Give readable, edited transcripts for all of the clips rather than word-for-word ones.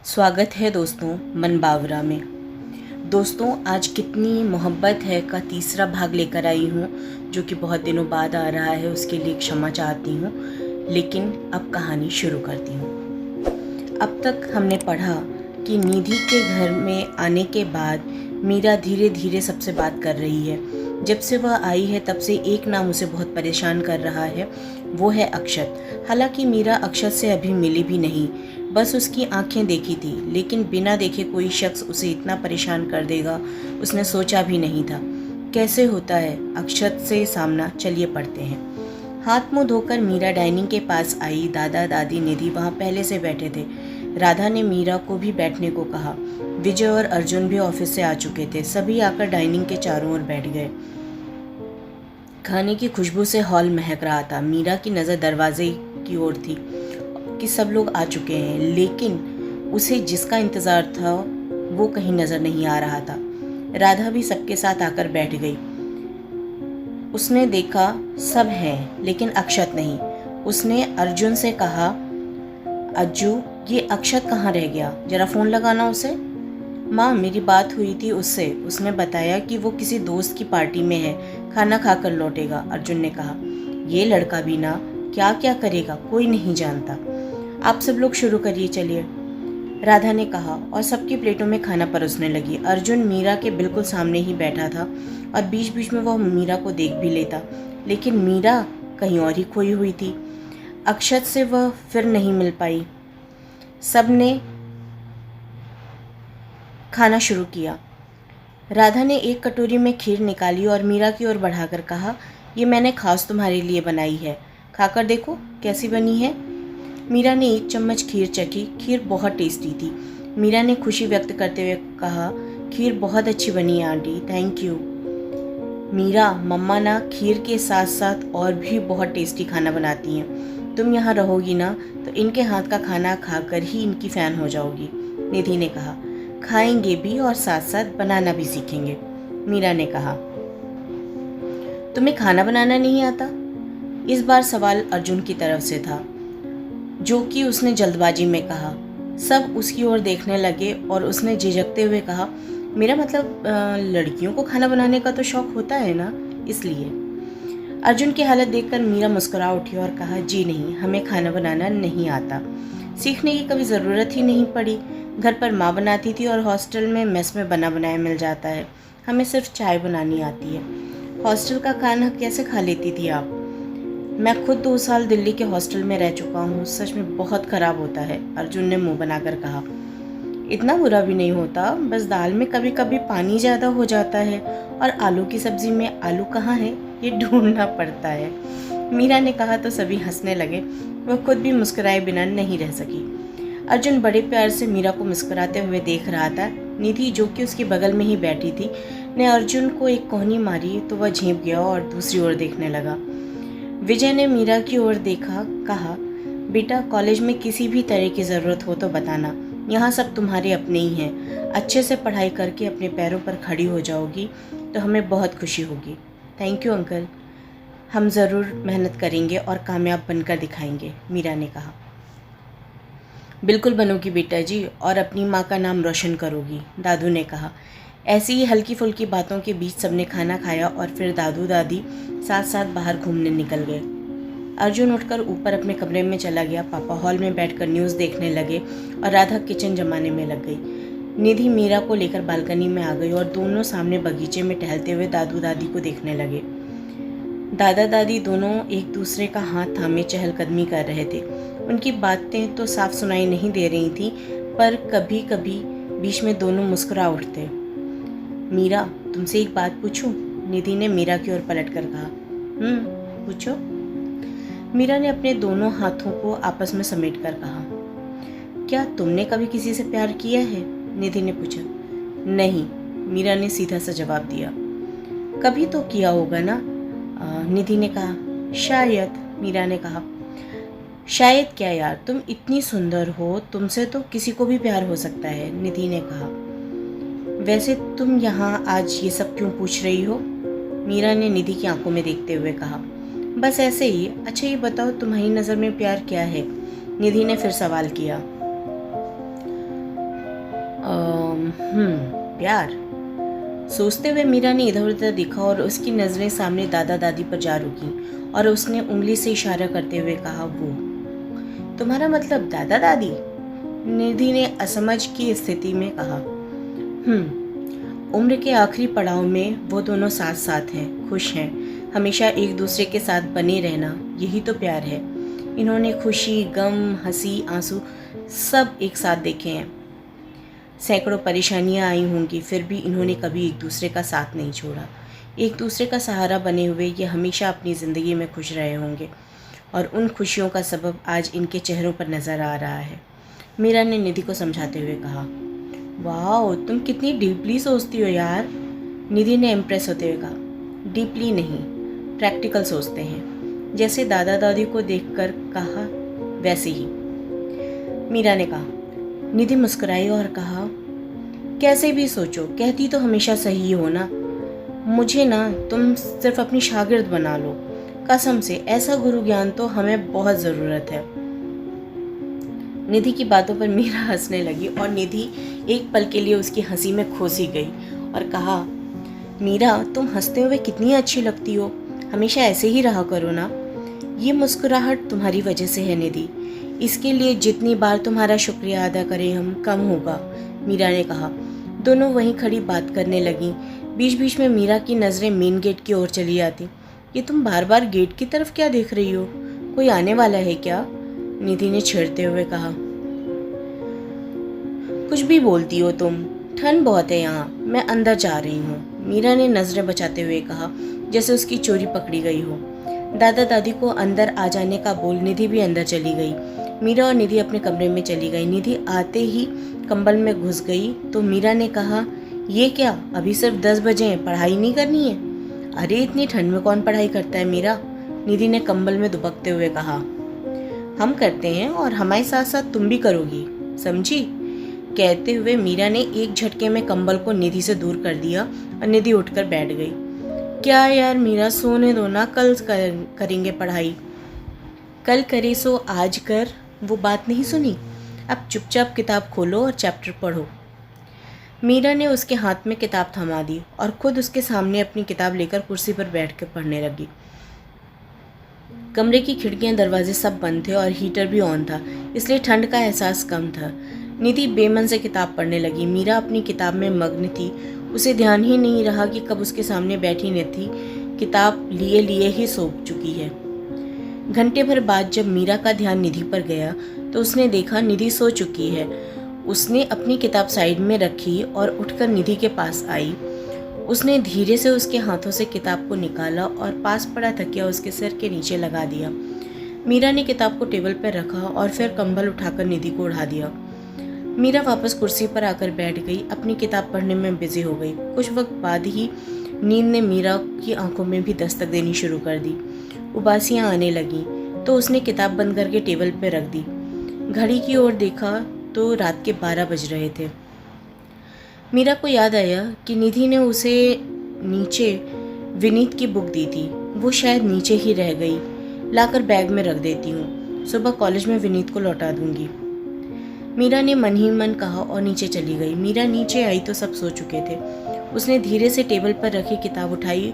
स्वागत है दोस्तों मन बावरा में। दोस्तों आज कितनी मोहब्बत है का तीसरा भाग लेकर आई हूँ, जो कि बहुत दिनों बाद आ रहा है। उसके लिए क्षमा चाहती हूँ, लेकिन अब कहानी शुरू करती हूँ। अब तक हमने पढ़ा कि निधि के घर में आने के बाद मीरा धीरे धीरे सबसे बात कर रही है। जब से वह आई है तब से एक नाम उसे बहुत परेशान कर रहा है, वो है अक्षत। हालांकि मीरा अक्षत से अभी मिली भी नहीं, बस उसकी आंखें देखी थी, लेकिन बिना देखे कोई शख्स उसे इतना परेशान कर देगा उसने सोचा भी नहीं था। कैसे होता है अक्षत से सामना, चलिए पढ़ते हैं। हाथ मुंह धोकर मीरा डाइनिंग के पास आई। दादा दादी निधि वहाँ पहले से बैठे थे। राधा ने मीरा को भी बैठने को कहा। विजय और अर्जुन भी ऑफिस से आ चुके थे। सभी आकर डाइनिंग के चारों ओर बैठ गए। खाने की खुशबू से हॉल महक रहा था। मीरा की नज़र दरवाजे की ओर थी कि सब लोग आ चुके हैं, लेकिन उसे जिसका इंतज़ार था वो कहीं नज़र नहीं आ रहा था। राधा भी सबके साथ आकर बैठ गई। उसने देखा सब हैं, लेकिन अक्षत नहीं। उसने अर्जुन से कहा, अज्जू ये अक्षत कहाँ रह गया, जरा फ़ोन लगाना उसे। माँ मेरी बात हुई थी उससे, उसने बताया कि वो किसी दोस्त की पार्टी में है, खाना खाकर लौटेगा। अर्जुन ने कहा, ये लड़का भी ना क्या क्या करेगा कोई नहीं जानता। आप सब लोग शुरू करिए चलिए, राधा ने कहा और सबकी प्लेटों में खाना परोसने लगी। अर्जुन मीरा के बिल्कुल सामने ही बैठा था और बीच बीच में वह मीरा को देख भी लेता, लेकिन मीरा कहीं और ही खोई हुई थी। अक्षत से वह फिर नहीं मिल पाई। सब ने खाना शुरू किया। राधा ने एक कटोरी में खीर निकाली और मीरा की ओर बढ़ाकर कहा, ये मैंने खास तुम्हारे लिए बनाई है, खाकर देखो कैसी बनी है। मीरा ने एक चम्मच खीर चखी। खीर बहुत टेस्टी थी। मीरा ने खुशी व्यक्त करते हुए कहा, खीर बहुत अच्छी बनी है आंटी, थैंक यू। मीरा मम्मा ना खीर के साथ साथ और भी बहुत टेस्टी खाना बनाती हैं। तुम यहाँ रहोगी ना तो इनके हाथ का खाना खाकर ही इनकी फ़ैन हो जाओगी, निधि ने कहा। खाएंगे भी और साथ साथ बनाना भी सीखेंगे, मीरा ने कहा। तुम्हें खाना बनाना नहीं आता? इस बार सवाल अर्जुन की तरफ से था, जो कि उसने जल्दबाजी में कहा। सब उसकी ओर देखने लगे और उसने झिझकते हुए कहा, मेरा मतलब लड़कियों को खाना बनाने का तो शौक होता है ना, इसलिए। अर्जुन की हालत देखकर मीरा मुस्कुरा उठी और कहा, जी नहीं, हमें खाना बनाना नहीं आता। सीखने की कभी ज़रूरत ही नहीं पड़ी। घर पर माँ बनाती थी और हॉस्टल में मेस में बना बनाया मिल जाता है। हमें सिर्फ चाय बनानी आती है। हॉस्टल का खाना कैसे खा लेती थी आप? मैं खुद 2 साल दिल्ली के हॉस्टल में रह चुका हूँ, सच में बहुत ख़राब होता है, अर्जुन ने मुंह बनाकर कहा। इतना बुरा भी नहीं होता, बस दाल में कभी कभी पानी ज़्यादा हो जाता है और आलू की सब्ज़ी में आलू कहाँ है ये ढूंढना पड़ता है, मीरा ने कहा तो सभी हंसने लगे। वह खुद भी मुस्कुराए बिना नहीं रह सकी। अर्जुन बड़े प्यार से मीरा को मुस्कुराते हुए देख रहा था। निधि जो कि उसके बगल में ही बैठी थी ने अर्जुन को एक कोहनी मारी तो वह झेंप गया और दूसरी ओर देखने लगा। विजय ने मीरा की ओर देखा, कहा, बेटा कॉलेज में किसी भी तरह की ज़रूरत हो तो बताना, यहाँ सब तुम्हारे अपने ही हैं। अच्छे से पढ़ाई करके अपने पैरों पर खड़ी हो जाओगी तो हमें बहुत खुशी होगी। थैंक यू अंकल, हम ज़रूर मेहनत करेंगे और कामयाब बनकर दिखाएंगे, मीरा ने कहा। बिल्कुल बनोगी बेटा जी, और अपनी माँ का नाम रोशन करोगी, दादू ने कहा। ऐसी ही हल्की फुल्की बातों के बीच सबने खाना खाया और फिर दादू दादी साथ साथ बाहर घूमने निकल गए। अर्जुन उठकर ऊपर अपने कमरे में चला गया। पापा हॉल में बैठकर न्यूज़ देखने लगे और राधा किचन जमाने में लग गई। निधि मीरा को लेकर बालकनी में आ गई और दोनों सामने बगीचे में टहलते हुए दादू दादी को देखने लगे। दादा दादी दोनों एक दूसरे का हाथ थामे चहलकदमी कर रहे थे। उनकी बातें तो साफ सुनाई नहीं दे रही थी, पर कभी कभी बीच में दोनों मुस्कुरा उठते। मीरा तुमसे एक बात पूछूं? निधि ने मीरा की ओर पलट कर कहा। पूछो, मीरा ने अपने दोनों हाथों को आपस में समेट कर कहा। क्या तुमने कभी किसी से प्यार किया है? निधि ने पूछा। नहीं, मीरा ने सीधा सा जवाब दिया। कभी तो किया होगा ना, निधि ने कहा। शायद, मीरा ने कहा। शायद क्या यार, तुम इतनी सुंदर हो, तुमसे तो किसी को भी प्यार हो सकता है, निधि ने कहा। वैसे तुम यहाँ आज ये सब क्यों पूछ रही हो? मीरा ने निधि की आंखों में देखते हुए कहा। बस ऐसे ही। अच्छा ये बताओ तुम्हारी नज़र में प्यार क्या है? निधि ने फिर सवाल किया। प्यार। सोचते हुए मीरा ने इधर उधर देखा और उसकी नज़रें सामने दादा दादी पर जा रुकी और उसने उंगली से इशारा करते हुए कहा, वो। तुम्हारा मतलब दादा दादी? निधि ने असमझ की स्थिति में कहा। उम्र के आखिरी पड़ाव में वो दोनों साथ साथ हैं, खुश हैं, हमेशा एक दूसरे के साथ बने रहना, यही तो प्यार है। इन्होंने खुशी, गम, हंसी, आंसू सब एक साथ देखे हैं। सैकड़ों परेशानियां आई होंगी, फिर भी इन्होंने कभी एक दूसरे का साथ नहीं छोड़ा। एक दूसरे का सहारा बने हुए ये हमेशा अपनी ज़िंदगी में खुश रहे होंगे और उन खुशियों का सबब आज इनके चेहरों पर नज़र आ रहा है। मीरा ने निधि को समझाते हुए कहा। वाह, तुम कितनी डीपली सोचती हो यार। निधि ने इम्प्रेस होते हुए कहा। डीपली नहीं, प्रैक्टिकल सोचते हैं। जैसे दादा दादी को देखकर कहा वैसे ही, मीरा ने कहा। निधि मुस्कुराई और कहा, कैसे भी सोचो, कहती तो हमेशा सही हो ना। मुझे ना तुम सिर्फ अपनी शागिर्द बना लो, कसम से। ऐसा गुरु ज्ञान तो हमें बहुत ज़रूरत है। निधि की बातों पर मीरा हंसने लगी और निधि एक पल के लिए उसकी हंसी में खो सी गई और कहा, मीरा तुम हंसते हुए कितनी अच्छी लगती हो, हमेशा ऐसे ही रहा करो ना। ये मुस्कुराहट तुम्हारी वजह से है निधि, इसके लिए जितनी बार तुम्हारा शुक्रिया अदा करें हम कम होगा, मीरा ने कहा। दोनों वहीं खड़ी बात करने लगीं। बीच बीच में मीरा की नज़रें मेन गेट की ओर चली आती। ये तुम बार बार गेट की तरफ क्या देख रही हो, कोई आने वाला है क्या? निधि ने छेड़ते हुए कहा। कुछ भी बोलती हो तुम, ठंड बहुत है यहाँ, मैं अंदर जा रही हूँ, मीरा ने नज़रें बचाते हुए कहा, जैसे उसकी चोरी पकड़ी गई हो। दादा दादी को अंदर आ जाने का बोल निधि भी अंदर चली गई। मीरा और निधि अपने कमरे में चली गई। निधि आते ही कंबल में घुस गई तो मीरा ने कहा, ये क्या, अभी सिर्फ 10 बजे हैं, पढ़ाई नहीं करनी है? अरे इतनी ठंड में कौन पढ़ाई करता है मीरा, निधि ने कंबल में दुबकते हुए कहा। हम करते हैं और हमारे साथ साथ तुम भी करोगी, समझी? कहते हुए मीरा ने एक झटके में कंबल को निधि से दूर कर दिया और निधि उठकर बैठ गई। क्या यार मीरा, सोने दो ना, कल करेंगे पढ़ाई। कल करे सो आज कर, वो बात नहीं सुनी? अब चुपचाप किताब खोलो और चैप्टर पढ़ो। मीरा ने उसके हाथ में किताब थमा दी और खुद उसके सामने अपनी किताब लेकर कुर्सी पर बैठ कर पढ़ने लगी। कमरे की खिड़कियां, दरवाजे सब बंद थे और हीटर भी ऑन था, इसलिए ठंड का एहसास कम था। निधि बेमन से किताब पढ़ने लगी। मीरा अपनी किताब में मग्न थी। उसे ध्यान ही नहीं रहा कि कब उसके सामने बैठी निधि किताब लिए लिए ही सो चुकी है। घंटे भर बाद जब मीरा का ध्यान निधि पर गया तो उसने देखा निधि सो चुकी है। उसने अपनी किताब साइड में रखी और उठकर निधि के पास आई। उसने धीरे से उसके हाथों से किताब को निकाला और पास पड़ा तकिया उसके सिर के नीचे लगा दिया। मीरा ने किताब को टेबल पर रखा और फिर कंबल उठाकर निधि को उड़ा दिया। मीरा वापस कुर्सी पर आकर बैठ गई, अपनी किताब पढ़ने में बिजी हो गई। कुछ वक्त बाद ही नींद ने मीरा की आंखों में भी दस्तक देनी शुरू कर दी। उबासियां आने लगीं तो उसने किताब बंद करके टेबल पर रख दी। घड़ी की ओर देखा तो रात के 12 बज रहे थे। मीरा को याद आया कि निधि ने उसे नीचे विनीत की बुक दी थी, वो शायद नीचे ही रह गई। लाकर बैग में रख देती हूँ, सुबह कॉलेज में विनीत को लौटा दूंगी, मीरा ने मन ही मन कहा और नीचे चली गई। मीरा नीचे आई तो सब सो चुके थे। उसने धीरे से टेबल पर रखी किताब उठाई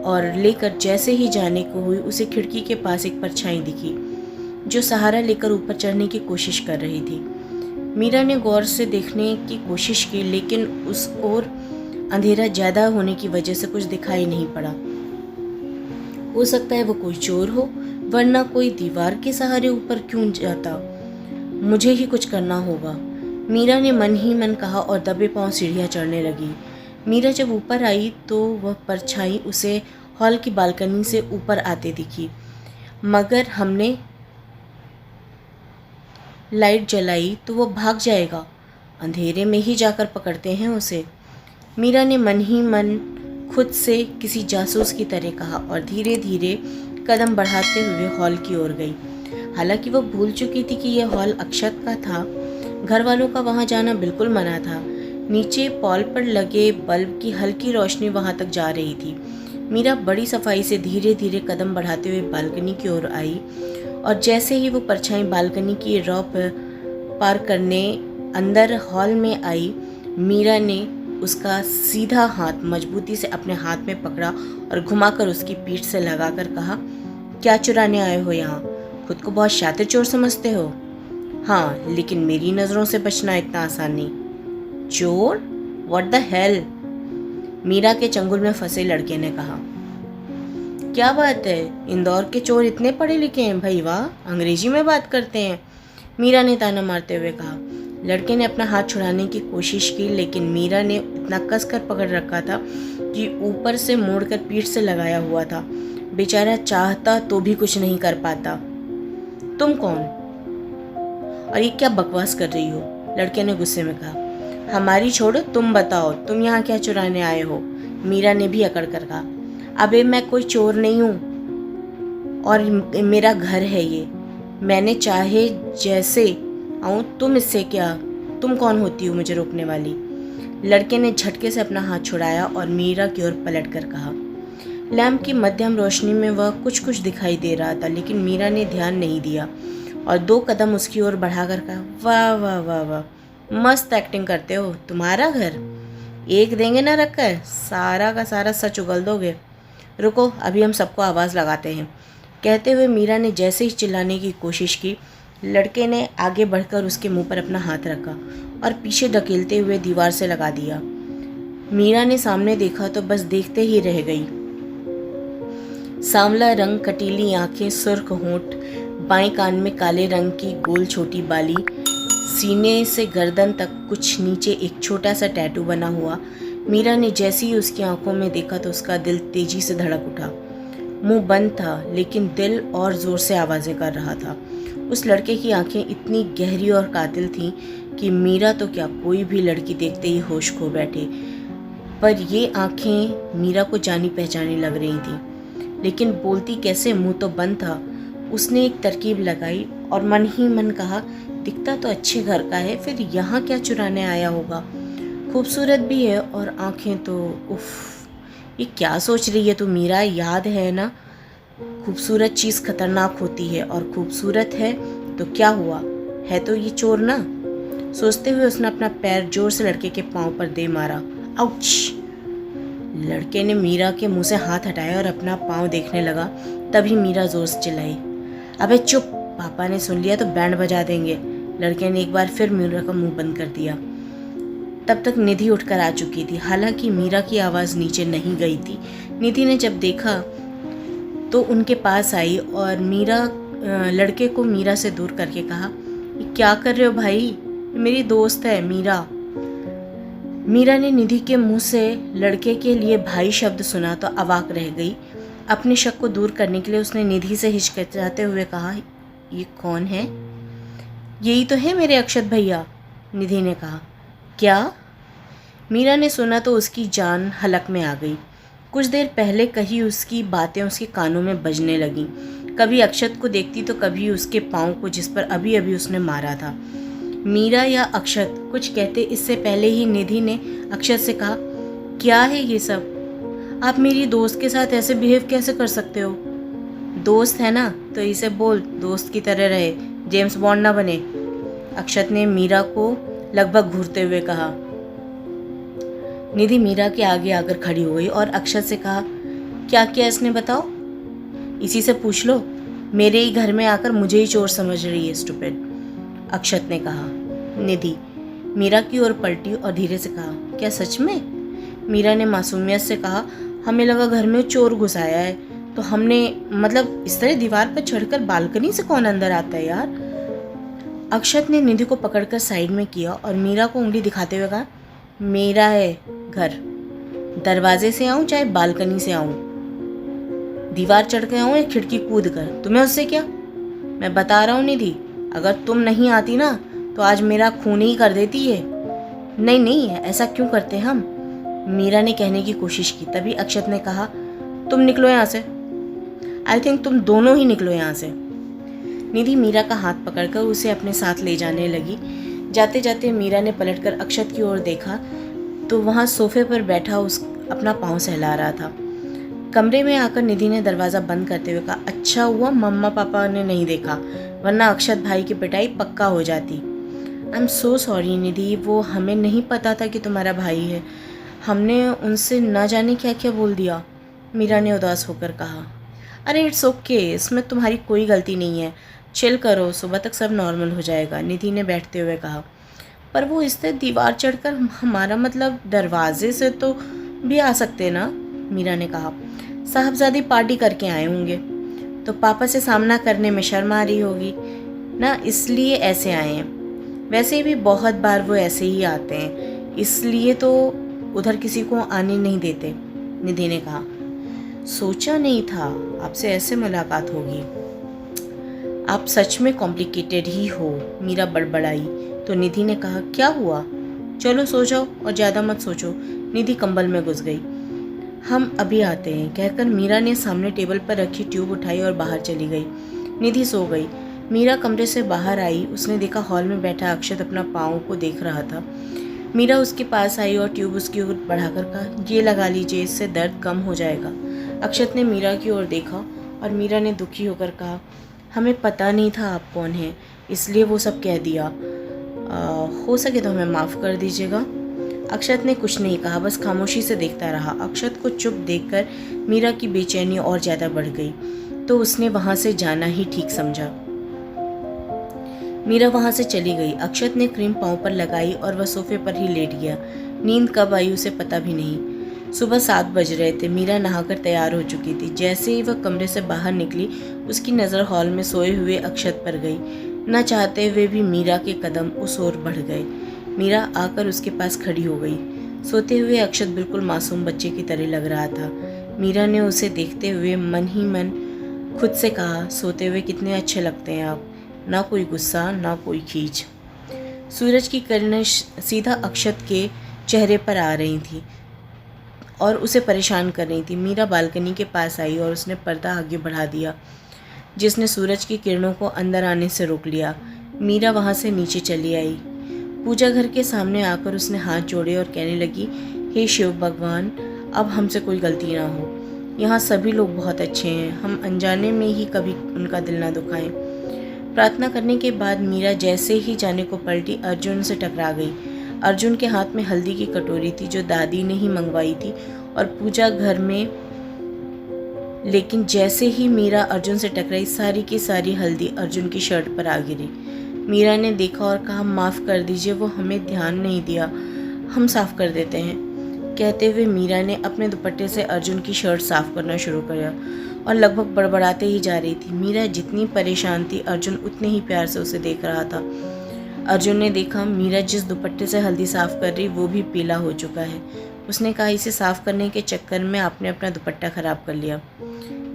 और लेकर जैसे ही जाने को हुई उसे खिड़की के पास एक परछाई दिखी जो सहारा लेकर ऊपर चढ़ने की कोशिश कर रही थी। मीरा ने गौर से देखने की कोशिश की, लेकिन उस ओर अंधेरा ज़्यादा होने की वजह से कुछ दिखाई नहीं पड़ा। हो सकता है वो कोई चोर हो, वरना कोई दीवार के सहारे ऊपर क्यों जाता। मुझे ही कुछ करना होगा, मीरा ने मन ही मन कहा और दबे पांव सीढ़ियाँ चढ़ने लगी। मीरा जब ऊपर आई तो वह परछाई उसे हॉल की बालकनी से ऊपर आते दिखी, मगर हमने लाइट जलाई तो वो भाग जाएगा, अंधेरे में ही जाकर पकड़ते हैं उसे, मीरा ने मन ही मन खुद से किसी जासूस की तरह कहा और धीरे धीरे कदम बढ़ाते हुए हॉल की ओर गई। हालांकि वह भूल चुकी थी कि यह हॉल अक्षत का था। घर वालों का वहां जाना बिल्कुल मना था। नीचे पॉल पर लगे बल्ब की हल्की रोशनी वहां तक जा रही थी। मीरा बड़ी सफाई से धीरे धीरे कदम बढ़ाते हुए बालकनी की ओर आई और जैसे ही वो परछाई बालकनी की रॉ पर पार करने अंदर हॉल में आई, मीरा ने उसका सीधा हाथ मजबूती से अपने हाथ में पकड़ा और घुमाकर उसकी पीठ से लगाकर कहा, क्या चुराने आए हो यहाँ? खुद को बहुत शातिर चोर समझते हो? हाँ, लेकिन मेरी नज़रों से बचना इतना आसान नहीं। चोर? What the hell? मीरा के चंगुल में फंसे लड़के ने कहा। क्या बात है, इंदौर के चोर इतने पढ़े लिखे हैं भाई, वाह, अंग्रेजी में बात करते हैं, मीरा ने ताना मारते हुए कहा। लड़के ने अपना हाथ छुड़ाने की कोशिश की, लेकिन मीरा ने इतना कसकर पकड़ रखा था कि ऊपर से मोड़कर पीठ से लगाया हुआ था। बेचारा चाहता तो भी कुछ नहीं कर पाता। तुम कौन और ये क्या बकवास कर रही हो? लड़के ने गुस्से में कहा। हमारी छोड़ो, तुम बताओ, तुम यहाँ क्या चुराने आए हो? मीरा ने भी अकड़ कर कहा। अबे मैं कोई चोर नहीं हूँ और मेरा घर है ये, मैंने चाहे जैसे आऊँ, तुम इससे क्या? तुम कौन होती हो मुझे रोकने वाली? लड़के ने झटके से अपना हाथ छुड़ाया और मीरा की ओर पलट कर कहा। लैंप की मध्यम रोशनी में वह कुछ कुछ दिखाई दे रहा था, लेकिन मीरा ने ध्यान नहीं दिया और 2 कदम उसकी ओर बढ़ाकर कहा, वाह वाह वाह वाह, मस्त एक्टिंग करते हो। तुम्हारा घर? एक देंगे ना रखकर, सारा का सारा सच उगल दोगे। रुको, अभी हम सबको आवाज़ लगाते हैं। कहते हुए मीरा ने जैसे ही चिल्लाने की कोशिश की, लड़के ने आगे बढ़कर उसके मुंह पर अपना हाथ रखा और पीछे धकेलते हुए दीवार से लगा दिया। मीरा ने सामने देखा तो बस देखते ही रह गई। सांवला रंग, कटीली आंखें, सुर्ख होंठ, बाएं कान में काले रंग की गोल छोटी बाली, सीने से गर्दन तक कुछ नीचे एक छोटा सा टैटू बना हुआ। मीरा ने जैसे ही उसकी आंखों में देखा तो उसका दिल तेजी से धड़क उठा। मुंह बंद था, लेकिन दिल और जोर से आवाज़ें कर रहा था। उस लड़के की आंखें इतनी गहरी और कातिल थीं कि मीरा तो क्या, कोई भी लड़की देखते ही होश खो बैठे। पर ये आंखें मीरा को जानी पहचानी लग रही थीं, लेकिन बोलती कैसे, मुंह तो बंद था। उसने एक तरकीब लगाई और मन ही मन कहा, दिखता तो अच्छे घर का है, फिर यहाँ क्या चुराने आया होगा? खूबसूरत भी है और आंखें तो, उफ, ये क्या सोच रही है तू मीरा? याद है ना, खूबसूरत चीज़ खतरनाक होती है, और खूबसूरत है तो क्या हुआ, है तो ये चोर ना। सोचते हुए उसने अपना पैर जोर से लड़के के पाँव पर दे मारा। आउच! लड़के ने मीरा के मुंह से हाथ हटाया और अपना पाँव देखने लगा। तभी मीरा जोर से चिल्लाई, अबे चुप, पापा ने सुन लिया तो बैंड बजा देंगे। लड़के ने एक बार फिर मीरा का मुंह बंद कर दिया। तब तक निधि उठकर आ चुकी थी। हालांकि मीरा की आवाज़ नीचे नहीं गई थी। निधि ने जब देखा तो उनके पास आई और लड़के को मीरा से दूर करके कहा, ये क्या कर रहे हो भाई? मेरी दोस्त है मीरा। मीरा ने निधि के मुंह से लड़के के लिए भाई शब्द सुना तो अवाक रह गई। अपने शक को दूर करने के लिए उसने निधि से हिचकिचाते हुए कहा, ये कौन है? यही तो है मेरे अक्षत भैया, निधि ने कहा। क्या? मीरा ने सुना तो उसकी जान हलक में आ गई। कुछ देर पहले कही उसकी बातें उसके कानों में बजने लगीं। कभी अक्षत को देखती तो कभी उसके पाँव को, जिस पर अभी अभी उसने मारा था। मीरा या अक्षत कुछ कहते इससे पहले ही निधि ने अक्षत से कहा, क्या है ये सब? आप मेरी दोस्त के साथ ऐसे बिहेव कैसे कर सकते हो? दोस्त है ना तो इसे बोल दोस्त की तरह रहे, जेम्स बॉन्ड ना बने। अक्षत ने मीरा को लगभग घूरते हुए कहा। निधि मीरा के आगे आकर खड़ी हो गई और अक्षत से कहा, क्या किया इसने बताओ? इसी से पूछ लो, मेरे ही घर में आकर मुझे ही चोर समझ रही है, स्टूपिड, अक्षत ने कहा। निधि मीरा की ओर पलटी और धीरे से कहा, क्या सच में? मीरा ने मासूमियत से कहा, हमें लगा घर में चोर घुस आया है, तो हमने, मतलब इस तरह दीवार पर चढ़कर बालकनी से कौन अंदर आता है यार? अक्षत ने निधि को पकड़कर साइड में किया और मीरा को उंगली दिखाते हुए कहा, मेरा है घर, दरवाजे से आऊं चाहे बालकनी से आऊं, दीवार चढ़ के आऊं या खिड़की कूद कर, तुम्हें उससे क्या? मैं बता रहा हूं निधि, अगर तुम नहीं आती ना तो आज मेरा खून ही कर देती है। नहीं नहीं, ऐसा क्यों करते हम? मीरा ने कहने की कोशिश की। तभी अक्षत ने कहा, तुम निकलो यहाँ से। आई थिंक तुम दोनों ही निकलो यहाँ से। निधि मीरा का हाथ पकड़कर उसे अपने साथ ले जाने लगी। जाते जाते मीरा ने पलटकर अक्षत की ओर देखा तो वहाँ सोफे पर बैठा अपना पाँव सहला रहा था। कमरे में आकर निधि ने दरवाज़ा बंद करते हुए कहा, अच्छा हुआ मम्मा पापा ने नहीं देखा, वरना अक्षत भाई की पिटाई पक्का हो जाती। आई एम सो सॉरी निधि, वो हमें नहीं पता था कि तुम्हारा भाई है। हमने उनसे न जाने क्या क्या बोल दिया, मीरा ने उदास होकर कहा। अरे इट्स ओके, इसमें तुम्हारी कोई गलती नहीं है। चिल करो, सुबह तक सब नॉर्मल हो जाएगा, निधि ने बैठते हुए कहा। पर वो इससे दीवार चढ़कर हमारा मतलब दरवाजे से तो भी आ सकते ना, मीरा ने कहा। साहबजादी पार्टी करके आए होंगे तो पापा से सामना करने में शर्म आ रही होगी ना, इसलिए ऐसे आए हैं। वैसे भी बहुत बार वो ऐसे ही आते हैं, इसलिए तो उधर किसी को आने नहीं देते, निधि ने कहा। सोचा नहीं था आपसे ऐसे मुलाकात होगी। आप सच में कॉम्प्लिकेटेड ही हो, मीरा बड़बड़ाई तो निधि ने कहा। क्या हुआ? चलो सो जाओ और ज़्यादा मत सोचो, निधि कंबल में घुस गई। हम अभी आते हैं, कहकर मीरा ने सामने टेबल पर रखी ट्यूब उठाई और बाहर चली गई। निधि सो गई। मीरा कमरे से बाहर आई, उसने देखा हॉल में बैठा अक्षत अपना पाँव को देख रहा था। मीरा उसके पास आई और ट्यूब उसकी ओर बढ़ाकर कहा, ये लगा लीजिए, इससे दर्द कम हो जाएगा। अक्षत ने मीरा की ओर देखा और मीरा ने दुखी होकर कहा, हमें पता नहीं था आप कौन हैं, इसलिए वो सब कह दिया। हो सके तो हमें माफ़ कर दीजिएगा। अक्षत ने कुछ नहीं कहा, बस खामोशी से देखता रहा। अक्षत को चुप देखकर मीरा की बेचैनी और ज़्यादा बढ़ गई, तो उसने वहाँ से जाना ही ठीक समझा। मीरा वहाँ से चली गई। अक्षत ने क्रीम पाँव पर लगाई और वह सोफे पर ही लेट गया। नींद कब आई उसे पता भी नहीं। सुबह 7 बज रहे थे। मीरा नहाकर तैयार हो चुकी थी। जैसे ही वह कमरे से बाहर निकली, उसकी नज़र हॉल में सोए हुए अक्षत पर गई। न चाहते हुए भी मीरा के कदम उस ओर बढ़ गए। मीरा आकर उसके पास खड़ी हो गई। सोते हुए अक्षत बिल्कुल मासूम बच्चे की तरह लग रहा था। मीरा ने उसे देखते हुए मन ही मन खुद से कहा, सोते हुए कितने अच्छे लगते हैं आप, ना कोई गुस्सा ना कोई खींच। सूरज की किरणें सीधा अक्षत के चेहरे पर आ रही थी और उसे परेशान कर रही थी। मीरा बालकनी के पास आई और उसने पर्दा आगे बढ़ा दिया, जिसने सूरज की किरणों को अंदर आने से रोक लिया। मीरा वहाँ से नीचे चली आई। पूजा घर के सामने आकर उसने हाथ जोड़े और कहने लगी, हे शिव भगवान, अब हमसे कोई गलती ना हो। यहाँ सभी लोग बहुत अच्छे हैं, हम अनजाने में ही कभी उनका दिल ना दुखाएं। प्रार्थना करने के बाद मीरा जैसे ही जाने को पलटी, अर्जुन से टकरा गई। अर्जुन के हाथ में हल्दी की कटोरी थी जो दादी ने ही मंगवाई थी और पूजा घर में। लेकिन जैसे ही मीरा अर्जुन से टकराई, सारी की सारी हल्दी अर्जुन की शर्ट पर आ गिरी। मीरा ने देखा और कहा, माफ़ कर दीजिए, वो हमें ध्यान नहीं दिया, हम साफ़ कर देते हैं। कहते हुए मीरा ने अपने दुपट्टे से अर्जुन की शर्ट साफ़ करना शुरू किया और लगभग बड़बड़ाते ही जा रही थी। मीरा जितनी परेशान थी, अर्जुन उतने ही प्यार से उसे देख रहा था। अर्जुन ने देखा मीरा जिस दुपट्टे से हल्दी साफ़ कर रही वो भी पीला हो चुका है। उसने कहा, इसे साफ़ करने के चक्कर में आपने अपना दुपट्टा ख़राब कर लिया।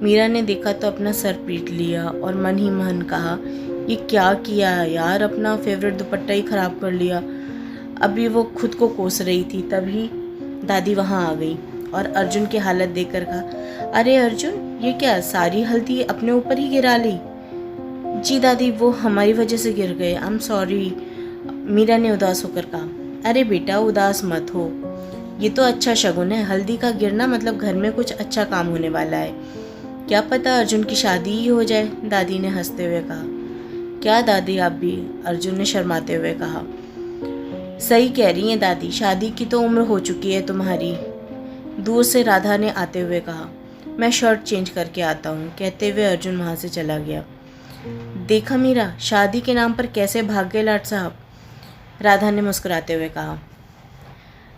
मीरा ने देखा तो अपना सर पीट लिया और मन ही मन कहा, ये क्या किया यार, अपना फेवरेट दुपट्टा ही ख़राब कर लिया। अभी वो खुद को कोस रही थी, तभी दादी वहाँ आ गई और अर्जुन की हालत देखकर कहा, अरे अर्जुन, ये क्या, सारी हल्दी अपने ऊपर ही गिरा ली? जी दादी, वो हमारी वजह से गिर गए, आई एम सॉरी, मीरा ने उदास होकर कहा। अरे बेटा, उदास मत हो, ये तो अच्छा शगुन है। हल्दी का गिरना मतलब घर में कुछ अच्छा काम होने वाला है। क्या पता अर्जुन की शादी ही हो जाए, दादी ने हंसते हुए कहा। क्या दादी आप भी, अर्जुन ने शर्माते हुए कहा। सही कह रही हैं दादी, शादी की तो उम्र हो चुकी है तुम्हारी, दूर से राधा ने आते हुए कहा। मैं शर्ट चेंज करके आता हूँ, कहते हुए अर्जुन वहाँ से चला गया। देखा मीरा, शादी के नाम पर कैसे भाग गए लाट साहब, राधा ने मुस्कुराते हुए कहा।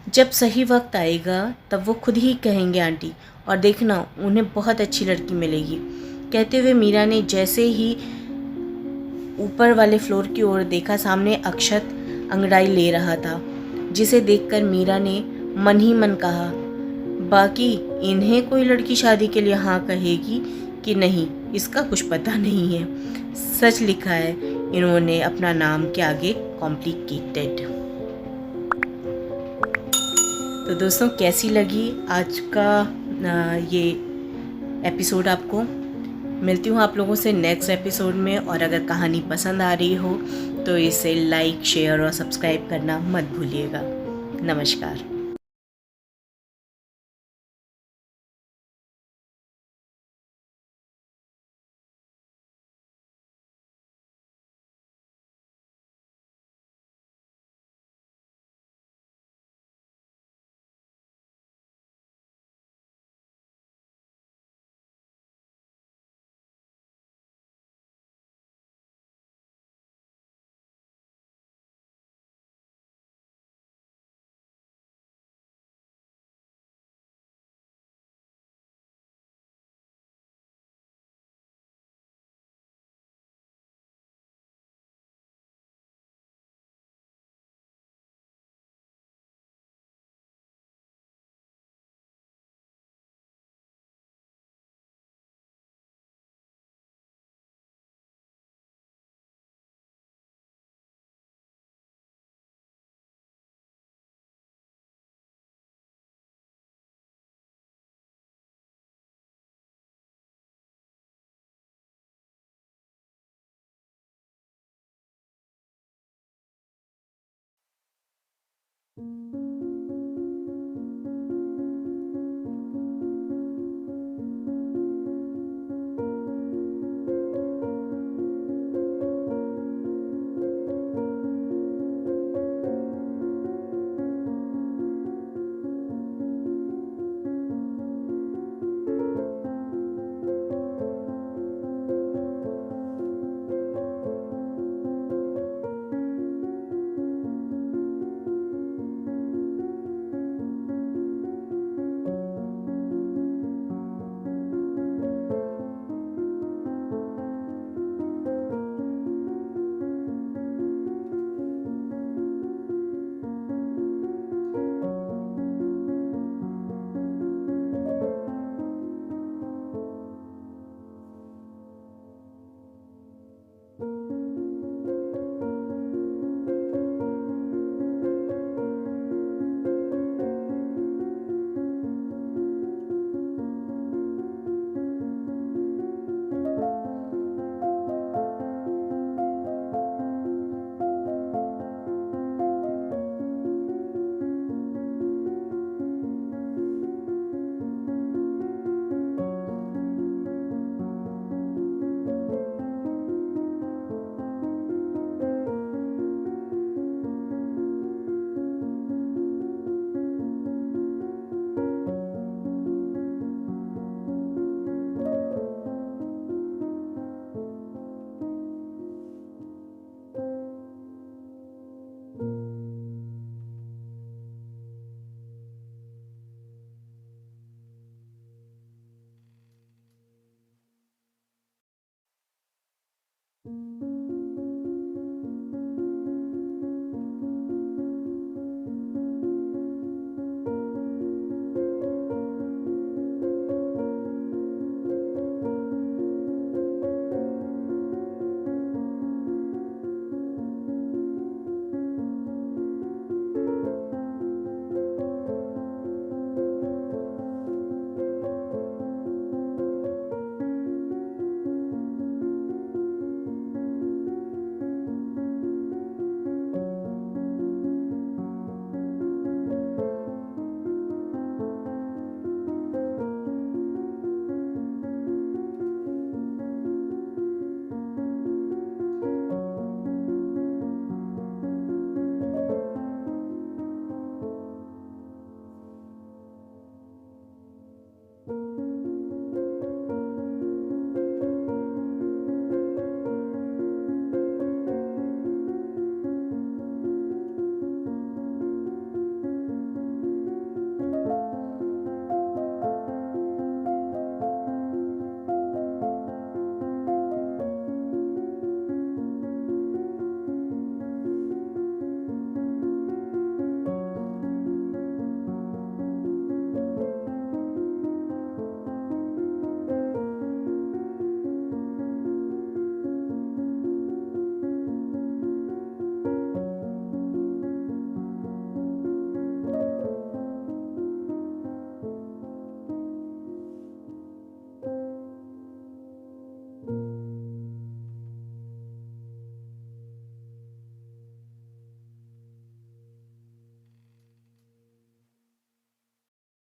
जब सही वक्त आएगा तब वो खुद ही कहेंगे आंटी, और देखना उन्हें बहुत अच्छी लड़की मिलेगी। कहते हुए मीरा ने जैसे ही ऊपर वाले फ्लोर की ओर देखा, सामने अक्षत अंगड़ाई ले रहा था, जिसे देखकर मीरा ने मन ही मन कहा, बाकी इन्हें कोई लड़की शादी के लिए हाँ कहेगी कि नहीं, इसका कुछ पता नहीं है। सच लिखा है इन्होंने अपना नाम के आगे, कॉम्प्लिकेटेड। तो दोस्तों, कैसी लगी आज का ये एपिसोड आपको? मिलती हूँ आप लोगों से नेक्स्ट एपिसोड में, और अगर कहानी पसंद आ रही हो तो इसे लाइक, शेयर और सब्सक्राइब करना मत भूलिएगा। नमस्कार।